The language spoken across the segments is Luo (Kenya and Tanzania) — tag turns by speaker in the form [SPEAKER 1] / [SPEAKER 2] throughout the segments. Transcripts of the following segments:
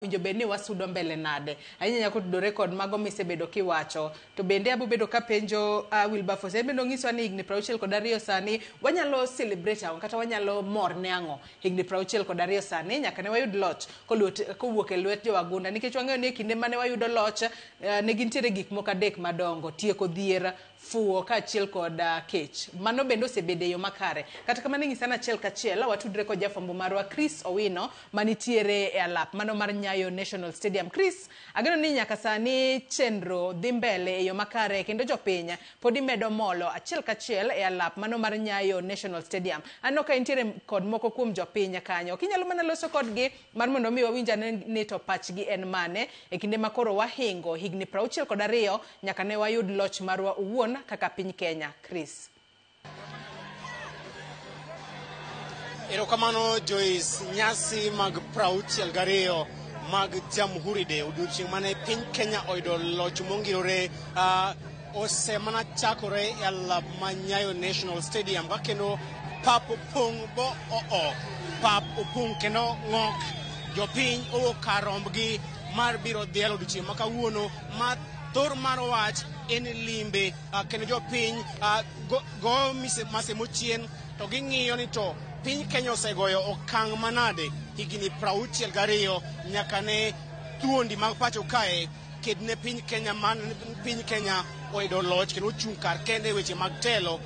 [SPEAKER 1] winjo beni wasudo mbele nade ahinya kutudore kod mago misebedo kiwacho to bende abubedo ka penjo Wilberforce bendo ngiswa ni higni 62 sani wanyalo celebrate ang'o kata wanyalo mor ne ang'o higni 62 sani nyaka ne wayud loch kowuok e lwet jowagunda nikech wang'eyo ni kinde mane wayudo loch ne gintiere gik moko adek madongo tieko dhier fuo kaachiel kod kech mano bende osebedo yo makare kata kamano ngisana achiel kachiel watudre kod jafwambo marwa Chris Owino manitiere e alap mano mar Nyayo National Stadium. Chris, ageno ni nyaka sani chenro dhi mbele e yo makare kendo jopiny pod imedo molo achiel kachiel e alap mano mar Nyayo National Stadium. Anno ka intiere kod moko kuom jopiny kanyo. Kinyalo mana loso kodgi mar mondo mi wawinja ni to pachgi en mane e kinde makoro wahingo higni 62 nyaka ne wayud loch marwa uwuon kaka piny Kenya. Chris.
[SPEAKER 2] Erokamano Joyce, nyasi mag 62 mag Jamhuri Day odiochieng' mane piny Kenya oyudo loch mongirore osemana chakore e alap ma Nyayo National Stadium ka kendo pap opong' bo pap opong' kendo ng'ok jopiny owuok kar rombgi mar biro dhialo odiochieng' ma kawuono ma thor mar wach en limbe kendo jopiny go mase mochien to ging'iyo ni to piny Kenya osegoyo okang' manade higni 62 nyaka ne thuondi mag pacho kae kedne piny Kenya oyudo loch kendo ochung' kar kende weche mag telo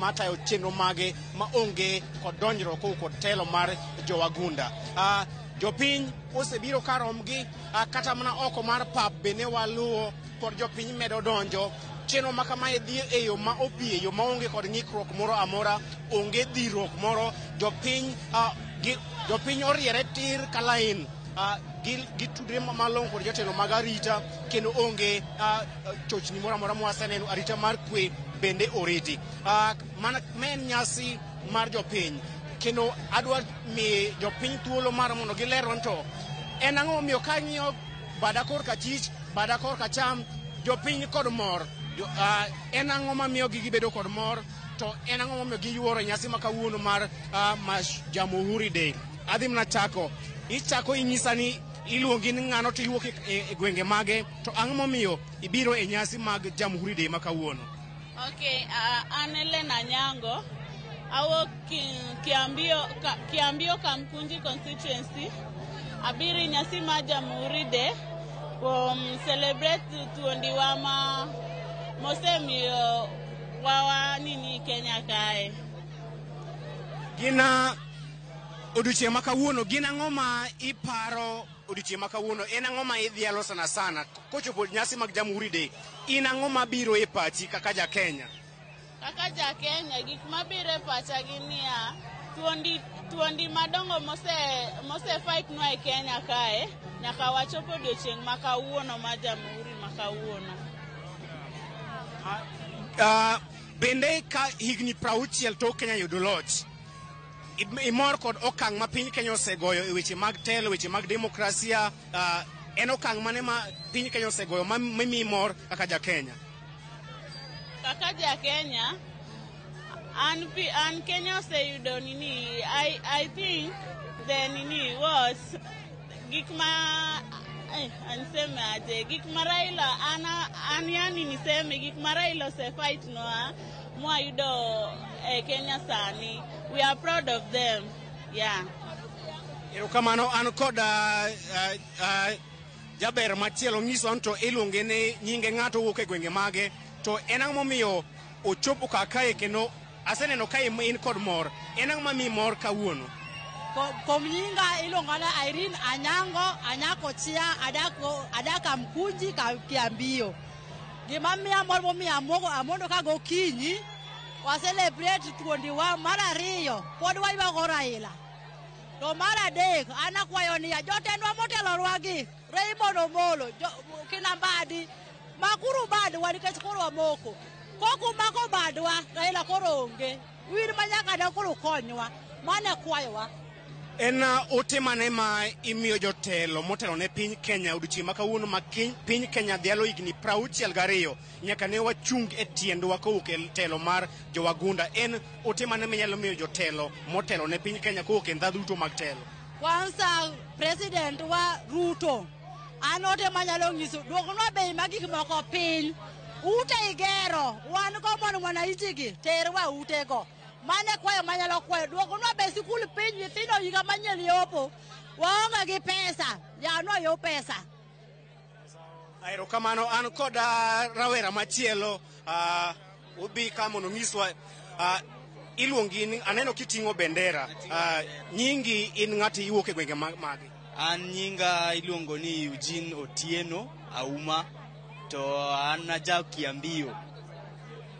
[SPEAKER 2] matayo chenro mage ma onge kod donjruok kod telo mar jowagunda. Jopiny osebiro karomgi kata mana oko mar pap bende waluwo kod jopiny medo donjo chenro ma kamae dhi e yo ma opie yo ma onge kod ng'ikruok moro amora onge dhirruok moro jopiny oriere tir kalain gitudre malong'o kod jotelo mag arita kendo onge chochni moro amora mwaseneno arita mar kwe bende oriti mana men nyasi mar jopiny kendo adwa mi jopiny thuolo mar mondo gilerwan to en ang'o momiyo ka ng'iyo bada korka chich bada korka cham jopiny kod mor en ang'o mamiyo gibedo kod mor to en ang'o momiyo giyuoro nyasi ma kawuono mar Jamhuri Day. Adhi mana chako ichako inyisa ni iluongi ni ng'ano to iwuok e gwenge mage to ang'o momiyo ibiro e nyasi mag Jamhuri Day ma kawuono?
[SPEAKER 3] Okay, an Elena Nyango awuok Kiambio Kamkunji constituency abiro nyasi mar Jamhuri Day kuom celebrate thuondiwa ma mosemiyo wawa nini Kenya kae.
[SPEAKER 2] Gina odiochieng' ma kawuono gin ang'o ma iparo odiochieng' ma kawuono en ang'o ma idhialo sana kochopo nyasi mag Jamhuri Day in ang'o ma biro e pachi kaka ja Kenya?
[SPEAKER 3] Kaka ja Kenya gik mabiro e pacha gin niya thuondi madongo mose fight nwa e Kenya kae nyaka wachopo odiochieng' ma kawuono ma Jamhuri ma kawuono.
[SPEAKER 2] Bende ka higni 60 tok Kenya yudo loch imor kod okang' ma piny Kenya osegoyo e weche mag telo weche mag demokrasia en okang' mane ma piny Kenya osegoyo mimi mor kaka ja Kenya?
[SPEAKER 3] Kaka ja Kenya an Kenya oseyudo nini I think the nini was gik ma anseme aje gik Raila yani niseme gik Raila se fight noa mwayudo Kenya sani. We are proud of them. Yeah.
[SPEAKER 2] Erokamano an kod jaber machielo nyiso anto iluonge ne nyinge ng'ato wuok e gwenge mage to en ang'o momiyo ochopo kakae kendo aseneno kae in kod mor en ang'o mamiyi mor kawuono?
[SPEAKER 4] Kom nyinga ilongana Irene Anyako Chia adaka Mkunji Kiambio. Gima miya mor momiyo amondo ka gokinyi wa celebrate thuondiwa mar ariyo pod waywago Raila. To mar adek an akwayo ni jotendwa motelonwa gi Raymond Omolo Kinambadi makuru badwa nikech koro wamoko koku mako badwa Raila koro onge wir manyaka da koro konywa mane kwayowa.
[SPEAKER 2] En ote mane ma imiyo jotelo motelo ne piny Kenya odiochieng' ma kawuono ma piny Kenya dhialo higni 62 nyaka ne wachung e tiendwa kowuok e telo mar jowagunda en ote mane minyalo miyo jotelo motelo ne piny Kenya kowuok e ndhadhu duto mag telo?
[SPEAKER 4] kwanza president wa Ruto anote manyalo ngiso duogonwa bei magik moko piny ute igero wan go mon mwananchi gi terwa utego mane kwayo manyalo kwayo duogonwa bei sikul piny nyithindo higa manyien yopo waonge gi pesa janwa yo pesa.
[SPEAKER 2] Aero kamano an koda rawera machielo ubi kama noniswa iluongi ni aneno kitingo bendera nyingi in ng'ati iwuok e gwenge magi.
[SPEAKER 5] An nyinga iluongo ni Eugene Otieno Auma to an aja Kiambio.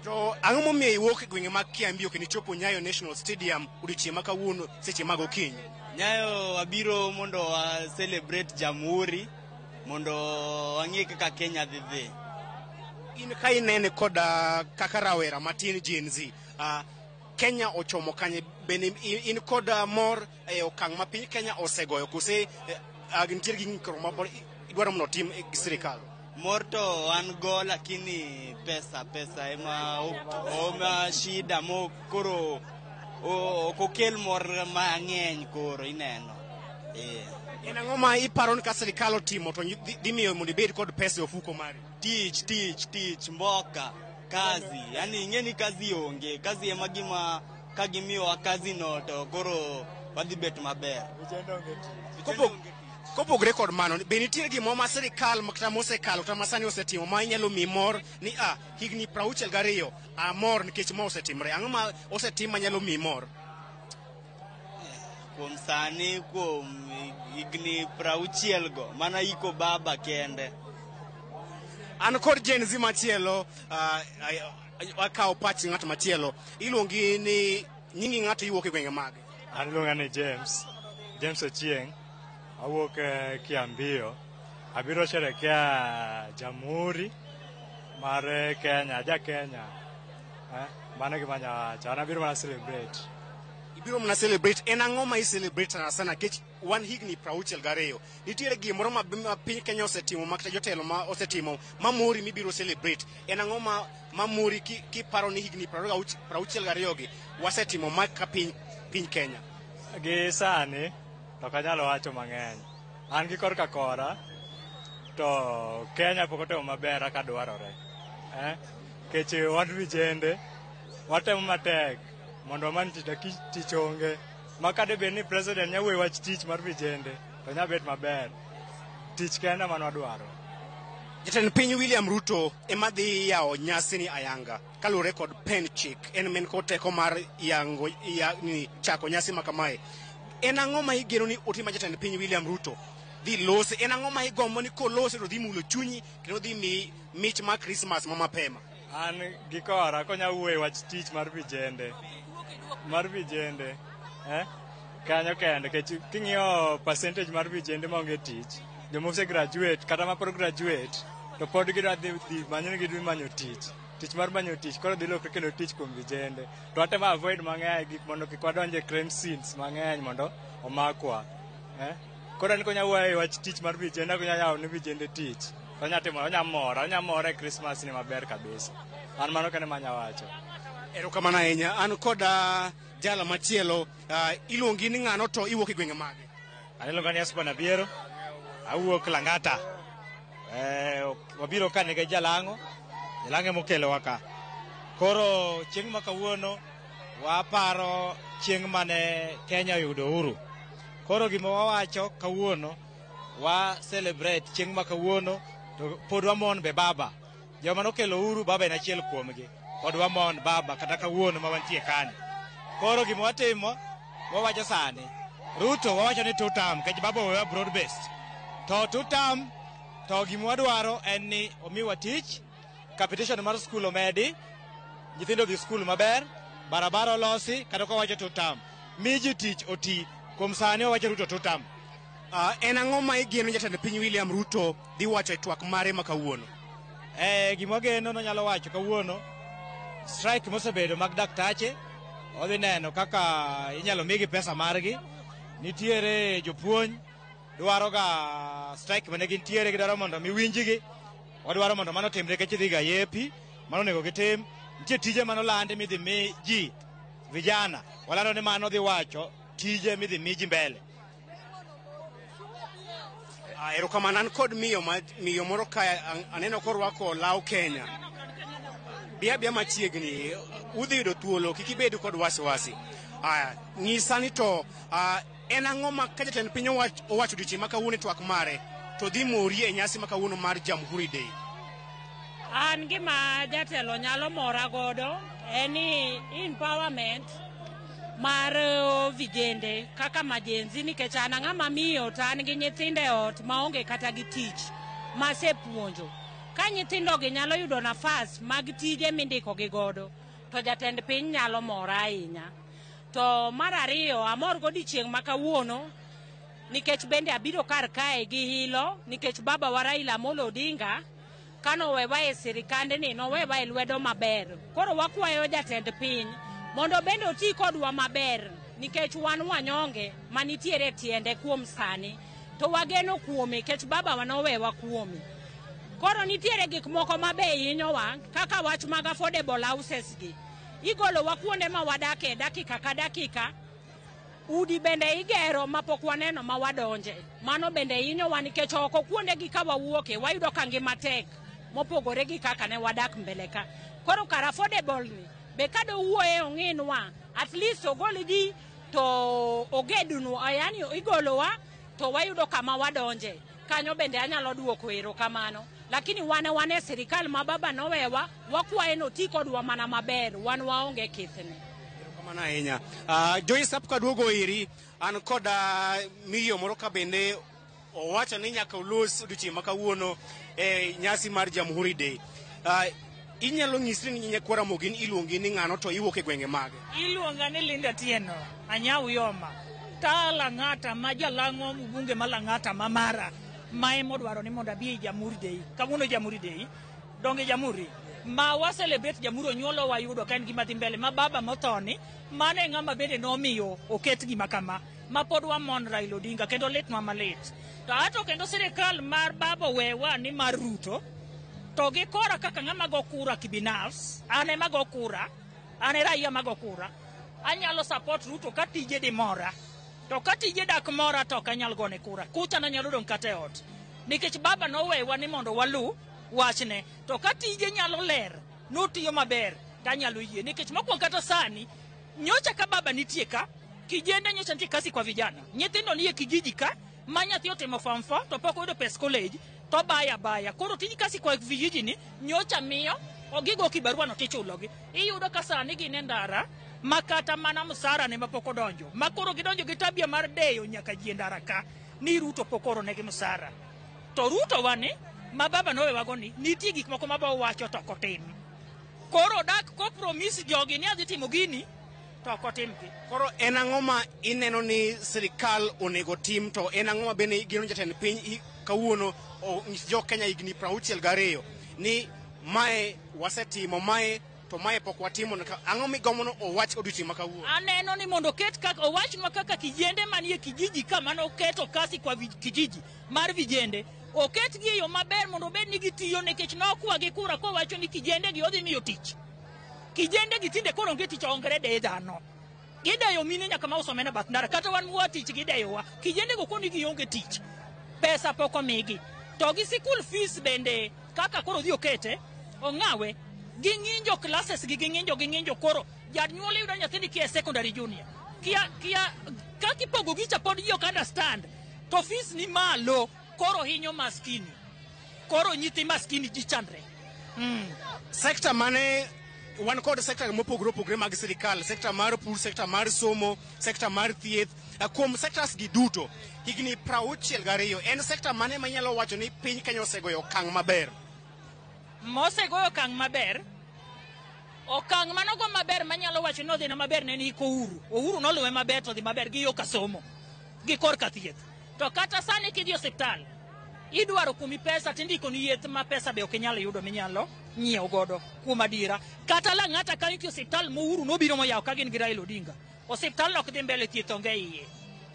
[SPEAKER 2] To ang'o momiyo iwuok e gwenge mag Kiambio kendo ichopo Nyayo National Stadium odiochieng' ma kawuono seche mag okinyi?
[SPEAKER 5] Nyayo abiro mondo celebrate Jamhuri mondo wang'e kaka Kenya dhi.
[SPEAKER 2] In ka inene koda kaka rawera matin Gen Z Kenya ochomo kanye bende in koda mor e okang' ma piny Kenya osegoyo kose nitiere gi ng'ikruok mabor idwaro mondo otim gi sirikal?
[SPEAKER 5] Mor to an go lakini pesa ema oma shida mo koro okokel mor mang'eny koro ineno.
[SPEAKER 2] En ang'o ma iparo ni ka sirikal otimo to dhi miyo mondo ibed kod pesa e ofuko mari?
[SPEAKER 5] Tich mboka kazi, yani ingeni kazi onge, kazi ema gima ka gimiyowa kazi no to koro wadhi bet maber.
[SPEAKER 2] Kopogre kod mano, be nitie gimo ma sirikal kata mosekalo kata masani osetimo ma inyalo mi mor ni higni 62 amor nikech ma osetimre? Ang'o ma osetim ma nyalo mi mor?
[SPEAKER 5] Kuom sani kuom higni 60 go mana iko baba kende.
[SPEAKER 2] An kod Gen Z machielo akawo pach ng'at machielo iluongi ni nyingi ng'ato iwuok e gwenge mage?
[SPEAKER 6] An iluonga ni James Ochieng' awuok Kiambio. Abiro sherekea Jamhuri mar Kenya, Kenya. Mano gima nyawacho, an abiro mana celebrate.
[SPEAKER 2] Ibiro mana celebrate. En ang'o ma i-celebrate sana kech wan higni 62 nitiere gimoro ma piny Kenya osetimo ma kata jotelo ma osetimo ma mori mibiro celebrate? En ang'o ma mori kiparo ni higni 62 gi wasetimo ma ka piny Kenya?
[SPEAKER 6] Gi sani to kanyalo wacho mang'eny. An gi korka kora to Kenya pok otimo maber kaka dwarore. Kech wan vijende watemo matek mondo man tich onge. Makade bed ni president nyawuoyo wach tich mar vijende to nyabet maber. Tich kenda man wadwaro.
[SPEAKER 2] Jatend piny William Ruto ema dhi yawo nyasi ni ayanga kaluwore kod pen chik en men kod teko mar chako nyasi ma kamae. En ang'o ma igeno ni otima jatend piny William Ruto dhi lose? En ang'o ma igombo ni kolose to dhi mulo chunyi kendo dhi mi mich ma Christmas ma mapema?
[SPEAKER 6] An gi kora konya wuoyo wach tich mar vijende kanyo kende kech king'iyo percentage mar vijende maonge tich, joma ose graduate kata ma pod graduate to pod gidwa dhi manyo tich mar manyo tich, koro dhi lokre kelo tich kuom vijende. To watemo avoid mang'eny gik mondo kik wadonje crime scenes mang'eny mondo omakwa. Koro ni konya wuoyo wach tich mar vijende, konya yawo ni vijende tich, onya mora e Christmas ni maber kabisa. An mano kende manya wacho.
[SPEAKER 2] Erokamano ahinya. An koda jala machielo iluongi ni ng'ano to iwuok e gwenge mage?
[SPEAKER 7] An iluonga ni Esbon Abiero, awuok Lang'ata. Wabiro kane gi Jalang'o mokelo waka. Koro chieng' ma kawuono waparo chieng' mane Kenya oyudo uhuru. Koro gima wawacho kawuono wa celebrate chieng' ma kawuono to pod wamon be baba. Joma nokelo uhuru baba en achiel kuomgi. Pod wamon baba kata kawuono ma wantie kani. Koro gima watimo wawacho sani Ruto wawacho ni 2 term kech baba wewa broad based. To 2 term to gima wadwaro en ni omiwa tich, capitation mar skul omedi, nyithindo dhi skul maber, barabara olosi, kata ko wacho 2 term. Miji tich oti, kuom sani wawacho Ruto 2 term.
[SPEAKER 2] En ang'o ma igeno jatend piny William Ruto dhi wacho e twak mare ma kawuono?
[SPEAKER 7] Gima geno no nyalo wacho kawuono, strike mosebedo mag daktache, odhi neno kaka inyalo migi pesa margi. Nitiere jopuonj dwaro ga strike mane gintiere, gidwaro mondo miwinjigi, wadwaro mondo mano timre kech dhi ga yepi, mano nego gitim. Nitie tije mano landi midhi mi ji vijana, walando ni mano dhi wacho tije midhi mi ji mbele.
[SPEAKER 2] Erokamano an kod miyo moro ka aneno korwako law Kenya. Bia machiegni udhi yudo thuolo kik ibed kod wasiwasi. Nyisa ni to en ang'o ma ka jatend piny owacho odiochieng' ma kawuono twak mare to dhi mori e nyasi ma kawuono mar Jamhuri Day.
[SPEAKER 8] An gima jatelo nyalo mora godo eni empowerment mar vijende kaka majenzi nikech an ng'ama miyo to an gi nyithindo e ot maonge kata gi tich masepuonjo. Ka nyithindogi nyalo yudo nafas mag tije mindiko gi godo to jatend piny nyalo mora ahinya. To mar ariyo amor godiochieng' ma kawuono nikech bende abiro kar kae gi hilo nikech baba wa Raila Amolo Odinga kano wewa e sirikande ni nowewa e lwedo maber. Koro wakwayo jatend piny mondo bende oti kodwa maber nikech wan wanyonge manitiere tiende kuom sani to wageno kuome nikech baba wa nowewa kuome. Koro nitiere gik moko mabe hinyowa kaka wach mag affordable houses gi. Igolo wa kuonde ma wadake dakika ka dakika. Udi bende igero mapok waneno ma wadonje. Mano bende hinyowa nikech oko kuonde gi ka wawuoke wayudo ka ngima tek mopogore gi kaka ne wadak mbele ka. Koro kar affordable ni be kado wuoye ong'inwa at least ogolgi to ogedunu yani igolowa to wayudo kama wadonje. Kanyo bende anyalo duoko erokamano. Lakini wane sirikal ma baba nowewa wakwaye no ti kodwa mana maber wan waonge kithne.
[SPEAKER 2] Erokamano ahinya. Joyce apka duogo iri an kod miyo moro ka bende owacho ni nyaka ulos odiochieng' ma kawuono nyasi mar Jamhuri Day. Inyalo nyisri ni nyakwara mogin iluongi ni ng'ano to iwuok e gwenge mage?
[SPEAKER 9] Iluonga ni Linda Tieno, Anyau Yoma. Ta Lang'ata ma jalang'o mbunge ma Lang'ata ma mara ma emodwaro ni mondo abi Jamhuri Day. Kawuono Jamhuri Day, donge Jamhuri. Ma wa celebrate Jamhuri onyuolo wayudo ka en gima dhi mbele ma baba mothoni mane ng'ama bende nomiyo oket gima kama ma pod wamon Raila Odinga kendo litnwa malit. To ato kendo sirikal mar baba wewa ni mar Ruto to gi kora kaka ng'ama go kura kibinafs, ane mago kura, ane raia mago kura, anyalo support Ruto ka tije di mora. To ka tije dak mora to kanyal gone kura. Kucha na nyalo dong kate ot. Nikech baba nowewa ni mondo walu wachne. To ka tije nyalo ler, notiyo maber, tanyalo yie. Nikech mokwongo kata sani, nyocha ka baba nitie ka, kijende nyocha nitie kasi kwa vijana. Nyithindo niye kijiji ka, manyathi otimo form 4 to pok oyudo pes college. To baya. Koro tiji kasi kwa vijiji ni nyocha miyo ogigo kibarua no tichulogi. Iyudo ka sani gine ndara makata mana msara ne mapoko donjo. Makoro gidonjo gi tabia mar deyo nyaka ji ndara ka ni Ruto pokoro ne gi msara. To Ruto wani ma baba nowe wagoni nitie gik moko ma ba wacho to kotim. Koro dak ko promise jogi ni adhi timo gini to kotimgi.
[SPEAKER 2] Koro en ang'o ma ineno ni sirikal onego tim to en ang'o ma bende gino jatend piny kawuono jo Kenya higni 62 ni mae wasetimo mae to mae pok watimo. Ang'o migomono owach odiochieng' ma kawuono?
[SPEAKER 9] Aneno ni mondo ket kaka owachnwa kaka kijende manie kijiji ka mano keto kasi kwa kijiji mar vijende oket gi yo maber mondo bed ni gitiyo nikech nokwa gi kura ko wacho ni kijende gi odhi miyo tich. Kijende gi tinde koro onge tich ongre de dhano. Gideyo mine nyaka ma usomene bath ndara kata wan muwa tich gideyowa. Kijende go koni gi onge tich. Pesa poko migi. To gi school fees bende kaka koro dhi okete ong'awe gi ng'injo classes gi ng'injo koro janyuol yudo nyathini ki e secondary junior kia kaki pogo gicha pod yo ka understand to fees ni malo koro hinyo maskini koro nyithi maskini ji chandre.
[SPEAKER 2] Sekta mane wan kod sekta mopogore mag sirikal, sekta mar pur, sekta mar somo, sekta mar thieth, kuom sektas gi duto higni 62 en sekta mane manyalo wacho ni piny Kenya osegoyo okang' maber?
[SPEAKER 9] Mosegoyo okang' maber. Okang' manogo maber manyalo wacho ni odhi na maber ne ni Uhuru noluwe maber to dhi maber gi yo ka somo gi kor ka thieth. To kata sani kidhi osiptal idwaro kumi pesa tindiko ni yeth ma pesa be ok nyalo yudo minyalo nyiew godo kuom adira. Kata Lang'ata ka nitie osiptal mo Uhuru nobiro moyaw ka gin gi Raila Odinga. Osiptal ok dhi mbele thieth onge iye.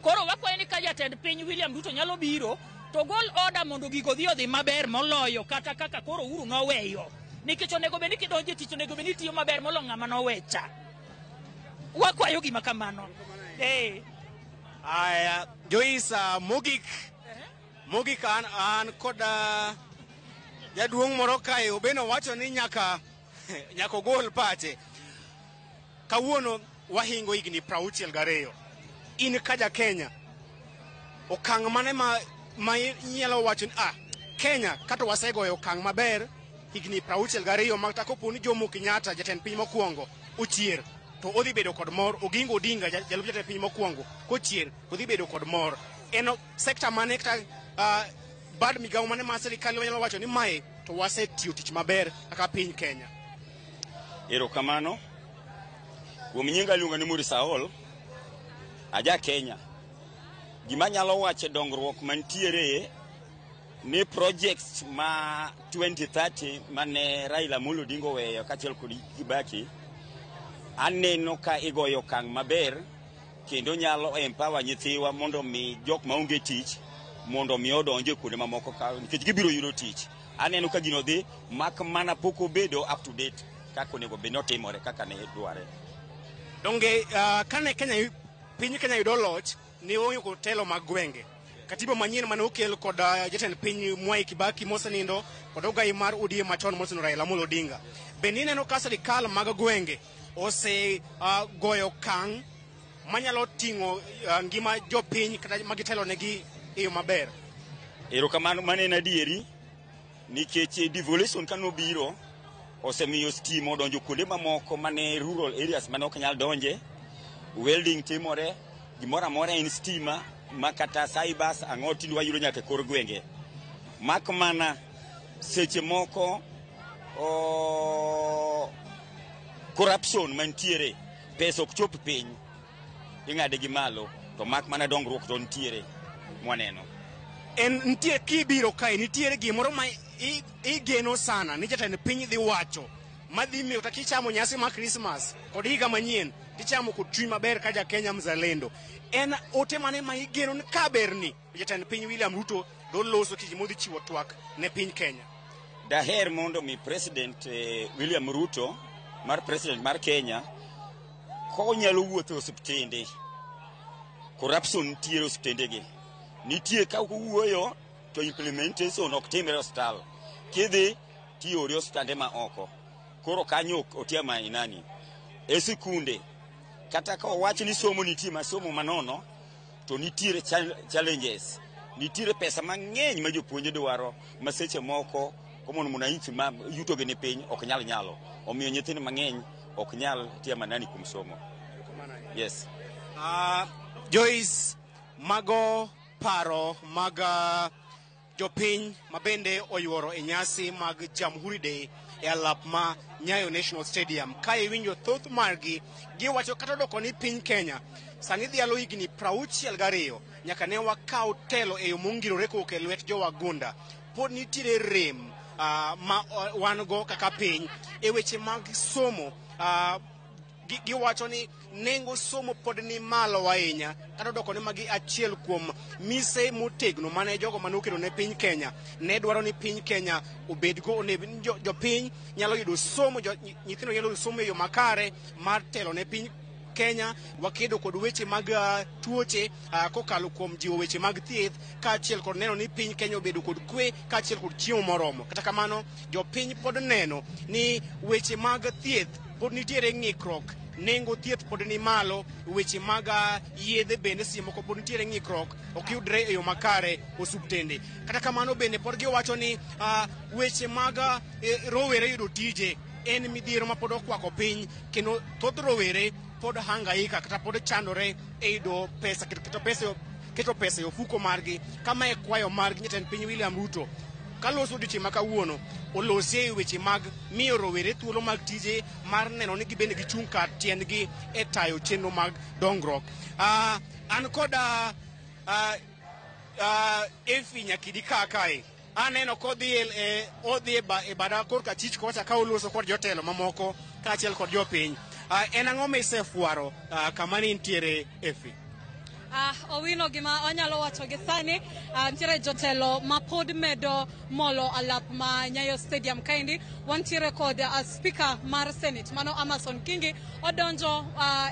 [SPEAKER 9] Koro wakwayo ni ka jatend piny William Ruto nyalo biro to gol order mondo gigo odhi maber moloyo kata kaka koro Uhuru noweyo. Nikech onego bed ni kidonjo tich onego bed ni tiyo maber molo ng'ama nowecha. Wakwayo gima kamano.
[SPEAKER 2] Aya Joyce mogik mogik an koda jaduong' moro kae obeno wacho ni nyaka gol pache. Kawuono wahingo higni 62. In kaja Kenya, okang' mane ma inyalo wacho ni Kenya kata wasegoyo okang' maber higni 62 makta kopo ni Jomo Kenyatta jatend piny mokwongo ochier to odhi bedo kod mor. Oginga Odinga jalup jatend piny mokwongo kochier odhi bedo kod mor. En sekta mane kata bad migawo mane ma sirikal wanyalo wacho ni mae to wasetiyo tich maber kaka piny Kenya.
[SPEAKER 10] Erokamano. Kuom nyinga luonga ni Muri Saol, aja Kenya. Gima nyalo wacho dongruok mantiere ni projects ma 2030 mane Raila Amolo Odinga oweyo kaachiel kod Kibaki, aneno ka igoyo okang' maber kendo nyalo empower nyithiwa mondo mi jok maonge tich mondo mi odonje kuonde mamoko nikech gibiro yudo tich. Aneno ka gino dhi mak mana pok obedo up to date kaka onego bed notimore kaka ne dware.
[SPEAKER 2] Donge kane piny Kenya yudo loch ne oyuko telo mag gwenge. Katiba manyien mane okel kod jatend piny Mwai Kibaki mosenindo kod ogai mar ODM machon mosenindo Raila Amolo Odinga. Bende neno ka sirikal mag gwenge ose goyo okang' manyalo ting'o ngima jopiny kata magitelo negi e yo maber.
[SPEAKER 10] Erokamano mane en adieri nikech devolution kanobiro osemiyo stima odonjo kuonde mamoko mane rural areas mane ok nyal donje. Welding timore, gimoro amora en stima makata cybers ang'o tinde wayudo nyaka kor gwenge. Mak mana seche moko corruption mantiere, pesa ok chop piny, ing'ade gi malo, to mak mana dongruok to nitiere mwaneno.
[SPEAKER 2] Nitie kibiro kae nitiere gimoro ma igeno sana ni jatend piny dhi wacho madhi miyo takichamo nyasi ma Christmas kod higa manyien tichamo kod chuny maber ka ja Kenya mzalendo. En ote mane ma igeno ni kaberni jatend piny William Ruto do loso kiji modhi chiwo twak ne piny Kenya.
[SPEAKER 10] Daher mondo mi President William Ruto mar President mar Kenya ko nyalo wuotho osiptende. Corruption nitiere osiptendegi. Nitie ka wuoyo to implementation ok timre hospital. Kidhi tiori hospitande ma oko. Koro kanyo otiama inani. Sikunde kata ka owacho ni somo nitie masomo manono to nitiere challenges. Nitiere pesa mang'eny ma jopuonje dwaro ma seche moko komono mwananchi ma yuto gi ni piny ok nyalo. Omiyo nyithindo mang'eny ok nyal tiama nani kuom somo. Yes.
[SPEAKER 2] Joyce mago paro mag jopiny mabende oyuoro e nyasi mag Jamhuri Day e alap ma Nyayo National Stadium. Kae winjo thoth margi giwacho kata doko ni piny Kenya sani dhialo higni 62 nyaka ne wakaw telo e yo mongirore kowuok e lwet jowagunda. Pod nitiere rem ma wan go kaka piny e weche mag somo. Giwacho ni nengo somo pod ni malo ahinya kata doko ni magi achiel kuom mise motegno mane jogo mane okelo ne piny Kenya ne dwaro ni piny Kenya obedgo jopiny nyalo yudo somo, nyithindo nyalo yudo somo e yo makare mar telo ne piny Kenya. Wakedo kod weche mag tuoche kokalo kuom jiwo weche mag thieth kaachiel kod neno ni piny Kenya obedo kod kwe kaachiel kod chiemo moromo. Kata kamano jopiny pod neno ni weche mag thieth pod nitiere ng'ikruok, nengo thieth pod ni malo, weche mag yedhe bende seche moko pod nitiere ng'ikruok, ok yudre e yo makare osuptende. Kata kamano bende pod giwacho ni weche mag rowere yudo tije en midhiero ma pod okwako piny kendo thoth rowere pod hangaika kata pod chandore e yudo pesa, keto pesa e ofuko margi. Kama e kwayo margi jatend piny William Ruto kaloso odiochieng' ma kawuono olosie e weche mag miyo rowere thuolo mag tije mar neno ni gibende gichung' kar tiendgi e tayo chenro mag dongruok. An kod Efi Nyakidi kae aneno kodhi e bada korka chich kocha ka oloso kod jotelo mamoko kaachiel kod jopiny. En ang'o ma isefuaro kama ni nitiere Efi?
[SPEAKER 11] Owino gima onyalo wacho gi sani nitiere jotelo ma pod medo molo alap ma Nyayo Stadium kaendi. Wantiere kod speaker mar Senate mano Amason Kingi odonjo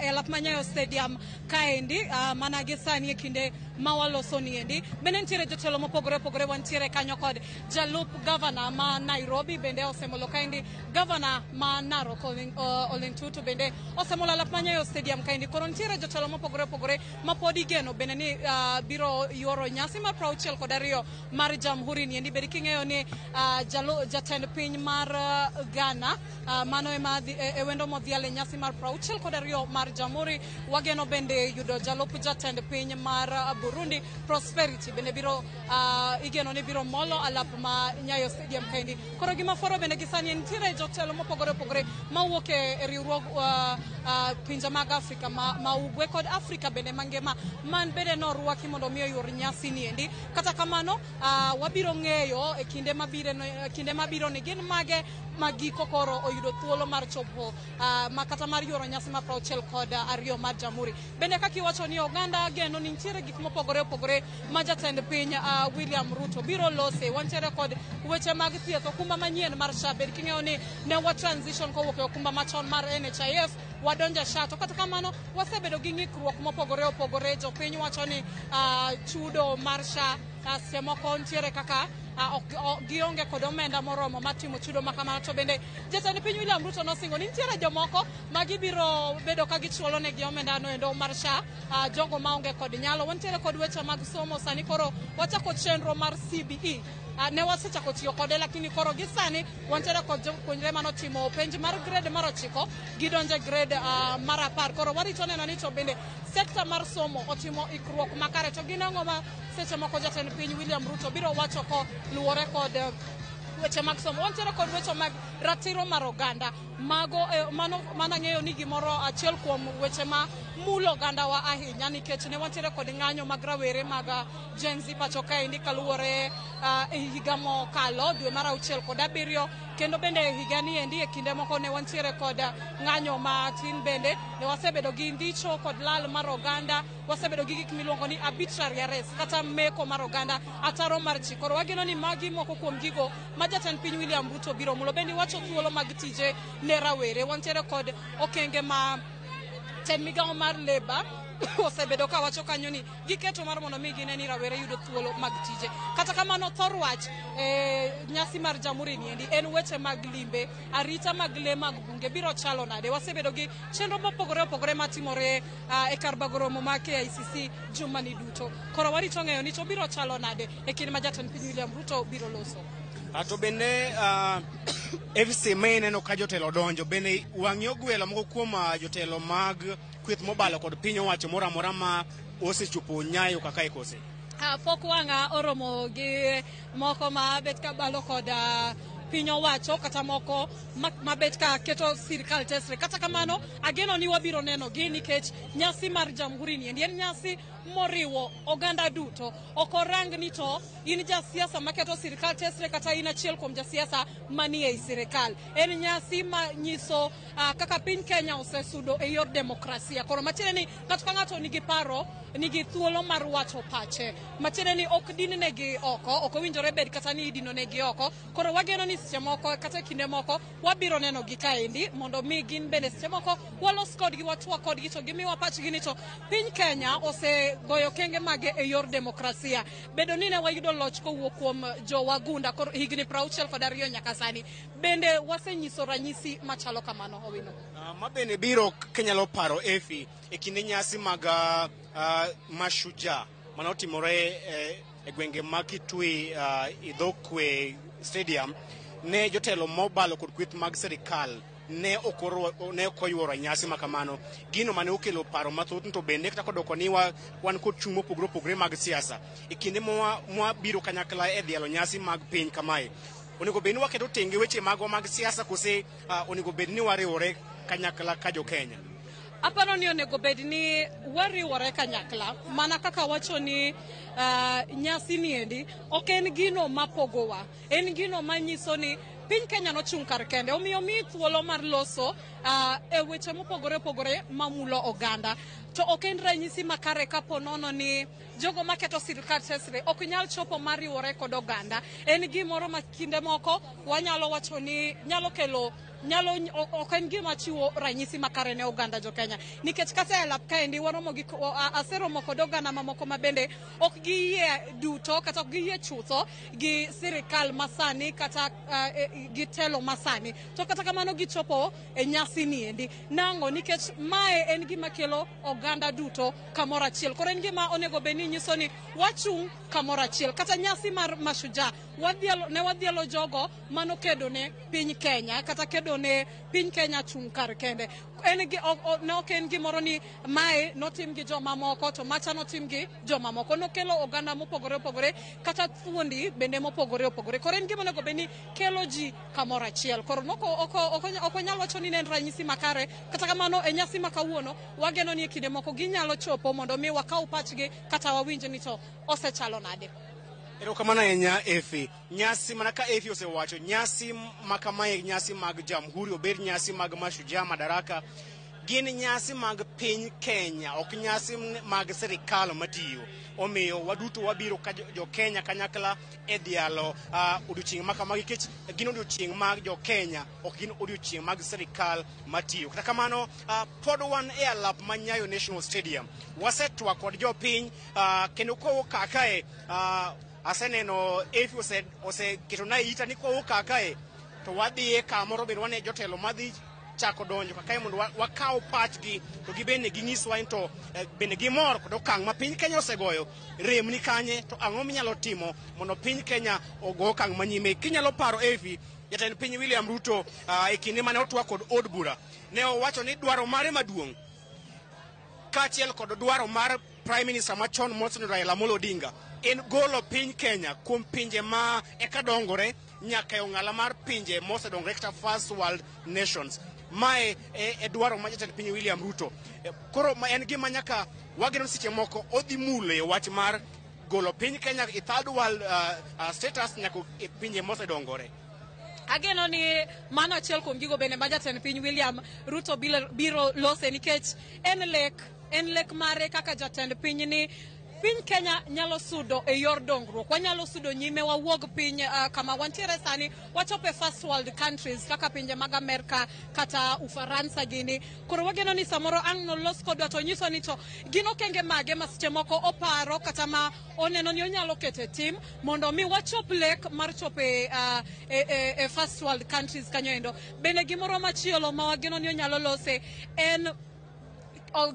[SPEAKER 11] e alap ma Nyayo Stadium kaendi mana gi sani e kinde ma waloso niendi. Bende nitiere jotelo mopogore opogore, wantiere kanyo kod jalup governor ma Nairobi bende osemolo kaendi, governor ma Narok Ole Ntutu bende osemolo alap ma Nyayo Stadium kaendi. Koro nitiere jotelo mopogore opogore ma pod igeno bende ni biro yuoro nyasi mar 62 mar Jamhuri niendi. Bende king'eyo ni jatend piny mar Ghana mano ema e wendo modhiale nyasi mar 62 mar Jamhuri. Wageno bende yudo jalup jatend piny mar Burundi Prosperity bende biro igeno ni biro molo alap ma Nyayo Stadium kaendi. Koro gima foro bende gisani nitiere jotelo mopogore opogore ma wuok e riwruog pinje mag Afrika ma ugwe kod Afrika bende mangima man bende norwaki mondo mi oyuor nyasi niendi. Kata kamano wabiro ng'eyo e kinde mabiro ni gin mage magiko koro oyudo thuolo mar chopo makata mar yuoro nyasi mar 62 mar Jamhuri. Bende kakiwacho ni oganda geno ni nitiere gik mopogore opogore ma jatend piny William Ruto biro lose. Wantiere kod weche mag thieth, okumba manyien mar SHA. Bende king'eyo ni ne wa transition kowuok e okumba machon mar NHIF wadonja SHA. To kata kamano wasebedo gi ng'ikruok mopogore opogore. Jopiny wacho ni chudo mar SHA semoko ntiere kaka gionge kod omenda moromo matimo chudo makamano. To bende jatend piny William Ruto nosingo ni nitiere jomoko magibiro bedo ka gichuolo negi omenda no endo mar SHA, jogo maonge kod nyalo. Wantiere kod weche mag somo sani koro wachako chenro mar CBE. Ne wasechako tiyo kode lakini koro gisani wantiere kod jopuonjre manotimo penj mar grade mar 9 gidonje grade mar 10. Koro warito neno ni to bende sekta mar somo otimo ikruok makare. To ginang'o ma seche moko jatend piny William Ruto biro wacho ko luwore kod weche mag somo. Wantiere kod weche mag ratiro mar oganda mago mana ng'eyo ni gimoro achiel kuom weche ma mulo oganda wa ahinya nikech ne wantiere kod ng'anyo mag rawere mag Gen Z pacho kaendi kaluwore e higa mokalo dwe mar 6 kod 7. Kendo bende higa ni endi e kinde moko ne wantiere kod ng'anyo matin. Bende ne wasebedo gi ndicho kod lal mar oganda, wasebedo gi gik miluongo ni arbitrary arrest kata meko mar oganda, ataro mar chik. Koro wageno ni magi moko kuom gigo ma jatend piny William Ruto biro mulo. Bende wacho thuolo mag tije ne rawere. Wantiere kod okenge ma ten migawo mar Labour osebedo ka wacho kanyo ni giketo mar mondo mi gine ni rawere yudo thuolo mag tije. Kata kamano thor wach nyasi mar Jamhuri niendi en weche mag limbe, arita mag le mag bunge biro chalo nade. Wasebedo gi chenro mopogore opogore matimore e kar bagoromo ma KICC jumani duto. Koro warito ng'eyo ni to biro chalo nade e kinde ma jatend piny William Ruto biro loso.
[SPEAKER 2] To bende FC meneno ka jotelo donjo bende wang'yo gwelo moko kuom jotelo mag kweth mobalo kod piny owacho moramora ma osechopo Nyayo kaka ekose.
[SPEAKER 11] Pok wang'a oromo gi moko ma bet ka balo kod piny owacho kata moko mabet ka keto sirkal tesre. Kata kamano ageno ni wabiro neno gi nikech nyasi mar Jamhuri niendi en nyasi moriwo oganda duto. Okorang ni to in jasiasa maketo sirkal tesre kata in achiel kuom jasiasa manie sirkal. En nyasi ma nyiso kaka piny Kenya osesudo e yor demokrasia. Koro matiende ni ng'ato ka ng'ato nigi paro, nigi thuolo mar wacho pache. Matiende ni ok din negi oko, ok owinjore bed kata ni idino negi oko. Koro wageno ni seche moko kata kinde moko wabiro neno gi kaendi mondo mi gin bende seche moko walos kodgi, watwa kodgi to gimiwa pachgi ni to piny Kenya goyo kenge mage e yor demokrasia. Bedo ni ne wayudo loch kowuok kuom jowagunda koro higni 62 nyaka sani. Bende wasenyiso ranyisi machalo kamano Owino.
[SPEAKER 2] Ma bende biro kenyalo paro Efi e kinde nyasi mag Mashujaa manotimore e gwenge mag Kitui Idhokwe Stadium. Ne jotelo mobalo kod kweth mag serikal ne okoyuoro nyasi makamano. Gino mane okelo paro mathoth to bende kata kodoko ni wan kod chung' mopogore opogore mag siasa e kinde mwa biro kanyakla e dhialo nyasi mag piny kamae. Onego bed ni waketo tenge weche mag siasa kose onego bed ni wariwore kanyakla ka jo Kenya?
[SPEAKER 11] Aparo ni onego bed ni wariwore kanyakla mana kaka wacho ni nyasi niendi ok en gino mapogowa, en gino manyiso ni piny Kenya nochung' kar kende. Omiyo mi thuolo mar loso e weche mopogore opogore mamulo oganda. to ok en ranyisi makare kapo nono ni jogo maketo sirkal tesre ok nyal chopo mariwore kod oganda. En gimoro ma kinde moko wanyalo wacho ni nyalo kelo ok en gima chiwo ranyisi makare ne oganda jo Kenya, nikech kata e lap kaendi waromo gi aseromo kod oganda mamoko ma bende ok giyie duto kata ok giyie chutho gi sirkal masani kata gi telo masani, to kata kamano gichopo e nyasi ni endi nango nikech mae en gima kelo oganda duto kamoro achiel. Koro en gima onego beni nyiso ni wachung' kamoro achiel. Kata nyasi mar Mashujaa ne wadhielo jogo mano kedo ne piny Kenya kata kedo ne piny Kenya chung' kar kende. Ne ok en gimoro ni mae notim gi joma moko to macha notim gi joma moko. Nokelo oganda mopogore opogore kata thuondi bende mopogore opogore. Koro en gima onego beni kelo ji kamoro achiel. Koro ok onyalo wacho ni en ranyisi makare, kata kamano e nyasi ma kawuono wageno ni e kinde moko ginyalo chopo mondo mi wakaw pachgi kata wawinj ni to osechalo nade.
[SPEAKER 2] Erokamano ahinya Efi. Nyasi mana ka Efi osewacho, nyasi makamae, nyasi mag Jamhuri, obed nyasi mag Mashujaa, Madaraka, gin nyasi mag piny Kenya, ok nyasi mag sirikal matiyo. Omiyo waduto wabiro ka jo Kenya kanyakla e dialo odiochieng' makama nikech gin odiochieng' mag jo Kenya, ok gin odiochieng' mag sirikal matiyo. Kata kamano pod wan e alap ma Nyayo National Stadium. Wasetwa kod jopiny kendo kowuok kakae aseneno Efi oseketo na ita ni kowuok kakae to wadhiye kamoro bende wane jotelo madhi chako donjo kakae mondo wakaw pachgi to gibende ginyiswa to bende gimor kod okang' ma piny Kenya osegoyo rem ni kanye, to ang'o minyalo timo mondo piny Kenya ogo okang' manyime. Kinyalo paro Efi, jatend piny William Ruto e kinde mane otwa kod od bura ne owacho ni dwaro mare maduong' kaachiel kod dwaro mar Prime Minister machon Moses Raila Amolo Odinga en golo piny Kenya kuom pinje ma eka dongore nyaka e ong'ala mar pinje mosedongore kata First World Nations. Mae e dwaro ma jatend piny William Ruto. Koro en gima nyaka wageno seche moko odhi mule wach mar golo piny Kenya e third world status nyaka e pinje mosedongore.
[SPEAKER 11] Ageno ni mano achiel kuom gigo bende ma jatend piny William Ruto biro lose nikech en lek mare kaka jatend piny ni piny Kenya nyalo sudo e yor dongruok. Wanyalo sudo nyime wawuog piny kama wantiere sani wachope first world countries kaka pinje mag Amerika kata Ufaransa gini. Koro wageno ni samoro ang' nolos kodwa to nyiso ni to gino kenge mage ma seche moko oparo kata ma oneno ni onyalo kete tim mondo mi wachop lek mar chope e first world countries kanyo endo. Bende gimoro machielo ma wageno ni onyalo lose en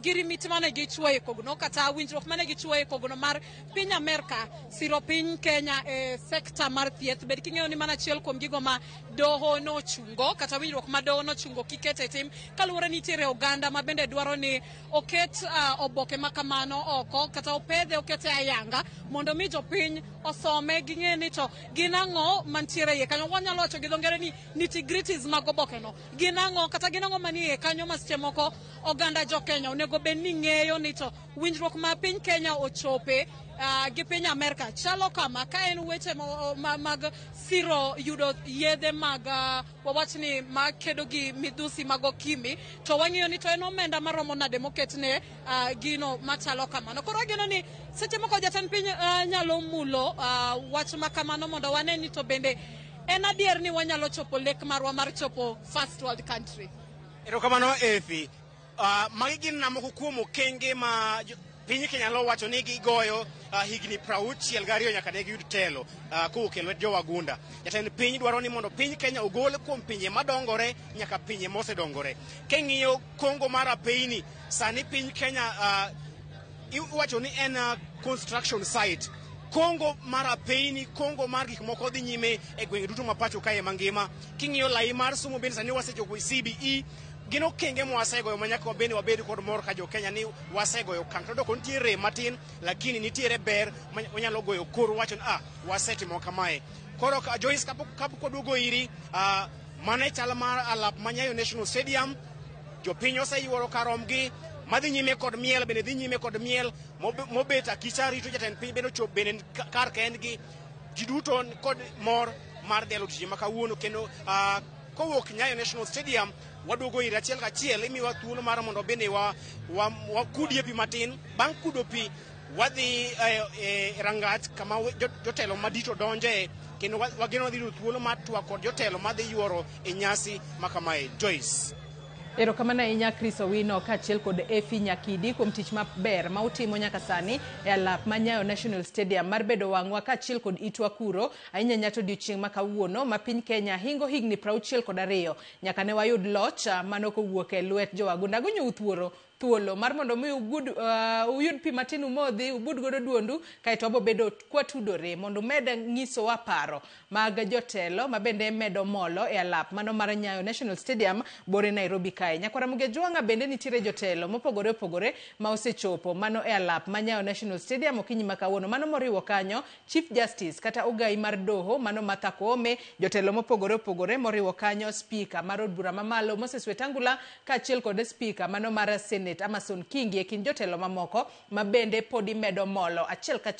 [SPEAKER 11] girimiti mane gichwoye kogno kata winjruok mane gichwoye kogno mar piny Amerika siro piny Kenya e sekta mar thieth. Bed king'eyo ni mana achiel kuom gigo ma doho nochungo kata winjruok ma doho nochungo kikete tim kaluwore ni nitiere oganda ma bende dwaro ni oket oboke makamano oko kata opedhe okete ayanga mondo mi jopiny osome ging'e ni to gin ang'o mantiere iye kanyo. Wanyalo wacho gi dho ngere ni nitty-gritties mag oboke no gin ang'o kata gin ang'o manie kanyo ma seche moko oganda jo Kenya onego bed ni ng'eyo ni to winjruok ma piny Kenya ochope gi piny Amerika chalo kama ka en weche mag siro yudo yedhe mag wawachni ma kedo gi midhusi mag okimi, to wang'iyo ni to en omenda maromo nade moketne gino machalo kamano. Koro wageno ni seche moko jatend piny nyalo mulo wach makamano mondo wane ni to bende en adier ni wanyalo chopo lek marwa mar chopo first world country.
[SPEAKER 2] Erokamano Efi. Magi gin namoko kuom okenge ma piny Kenya lo wacho ni gigoyo higni 62 nyaka ne giyud telo kowuok e lwet jowagunda. Jatend piny dwaro ni mondo piny Kenya ogol kuom pinje madongore nyaka pinje mosedongore. King'iyo Kongo mar Apeini, sani piny Kenya iwacho ni en construction site. Kongo mar Apeini, Kongo mar gik moko dhi nyime e gwenge duto ma pacho kae mangima. King'iyo lai mar somo bende sani wasechopo CBE. Gino kenge mwasegoyo manyaka wabende wabed kod mor ka jo Kenya ni wasegoyo kang to doko nitiere matin lakini nitiere ber wanyalo goyo kor wacho wasetimo kamae. Koro Joyce kapok duogo iri mane chal mar alap ma Nyayo National Stadium, jopiny oseyuoro karomgi madhi nyime kod miel bende dhi nyime kod miel mobet akicha rito jatend piny bende ochop bende kar kendgi ji duto kod mor mar delo tije ma kawuono kendo kowuok Nyayo National Stadium waduogo ir achiel kachiel imiwa thuolo mar mondo bende wakudie pi matin. Bang' kudo pi wadhi rangach kama jotelo madito donje kendo wageno wadhi thuolo mar twak kod jotelo madhi yuoro e nyasi makamae. Joyce.
[SPEAKER 1] Erokamano ahinya Chris Owino kaachiel kod Efi Nyakidi kuom tich maber ma utimo nyaka sani e alap ma Nyayo National Stadium mar bedo wang'wa kaachiel kod itwa kuro ahinya nyato odiechieng' ma kawuono ma piny Kenya hingo higni 62 nyaka ne wayud loch manokowuok e lwet jowagunda. Agonyo thuolo mar mondo mi uyud pi matin umodhi ubud godo duondu kaeto wabo bedo kwatudore mondo med nyiso paro mag jotelo ma bende medo molo e alap mano mar Nyayo National Stadium bore Nairobi kae. Nyakwara Mugejwanga bende nitiere jotelo mopogore opogore ma osechopo mano e alap ma Nyayo National Stadium okinyi ma kawuono, mano moriwo kanyo Chief Justice kata ogai mar doho mano Martha Koome, jotelo mopogore opogore moriwo kanyo Speaker mar od bura mamalo Moses Wetangula kaachiel kod Speaker mano mar Senate Amason Kingi e kind jotelo mamoko ma bende podi medo molo achiel kachiel